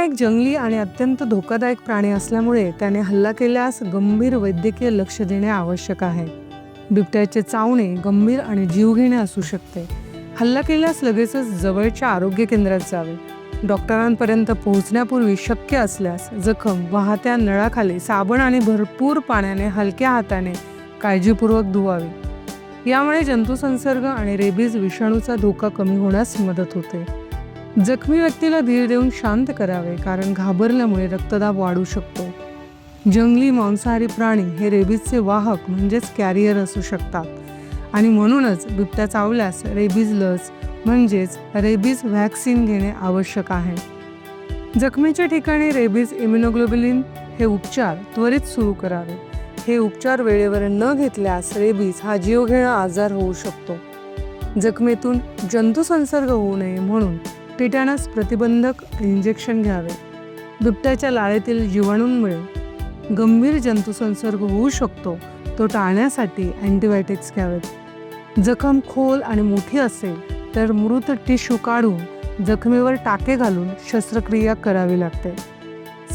एक जंगली आणि अत्यंत धोकादायक प्राणी असल्यामुळे त्याने हल्ला केल्यास गंभीर वैद्यकीय लक्ष देणे आवश्यक आहे. बिबट्याचे चावणे गंभीर आणि जीवघेणे असू शकते. हल्ला केल्यास लगेचच जवळच्या आरोग्य केंद्रात जावे. डॉक्टरांपर्यंत पोहोचण्यापूर्वी शक्य असल्यास जखम वाहत्या नळाखाली साबण आणि भरपूर पाण्याने हलक्या हाताने काळजीपूर्वक धुवावी. यामुळे जंतुसंसर्ग आणि रेबीज विषाणूचा धोका कमी होण्यास मदत होते. जखमी व्यक्तीला धीर देऊन शांत करावे, कारण घाबरल्यामुळे रक्तदाब वाढू शकतो. जंगली मांसाहारी प्राणी हे रेबीजचे वाहक म्हणजेच कॅरियर असू शकतात आणि म्हणूनच बिबट्या चावल्यास रेबीज लस म्हणजेच रेबीज व्हॅक्सिन घेणे आवश्यक आहे. जखमीच्या ठिकाणी रेबीज इम्युनोग्लोबुलिन हे उपचार त्वरित सुरू करावे. हे उपचार वेळेवर न घेतल्यास रेबीज हा जीवघेणा आजार होऊ शकतो. जखमेतून जंतुसंसर्ग होऊ नये म्हणून टिटॅनस प्रतिबंधक इंजेक्शन घ्यावे. बिबट्याच्या लाळेतील जीवाणूंमुळे गंभीर जंतुसंसर्ग होऊ शकतो, तो टाळण्यासाठी अँटीबायोटिक्स घ्यावेत. जखम खोल आणि मोठी असेल तर मृत टिश्यू काढून जखमेवर टाके घालून शस्त्रक्रिया करावी लागते.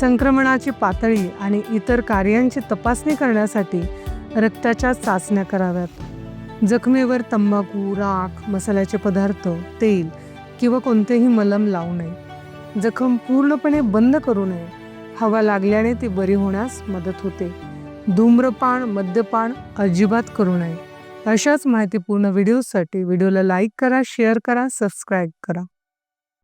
संक्रमणाची पातळी आणि इतर कार्यांची तपासणी करण्यासाठी रक्ताच्या चाचण्या कराव्यात. जखमेवर तंबाखू, राख, मसाल्याचे पदार्थ, तेल किंवा कोणतेही मलम लावू नये. जखम पूर्णपणे बंद करू नये. हवा लागल्याने ती बरी होण्यास मदत होते. धूम्रपान, मद्यपान अजिबात करू नये. अशाच माहितीपूर्ण व्हिडिओसाठी व्हिडिओला लाईक करा, शेअर करा, सबस्क्राईब करा.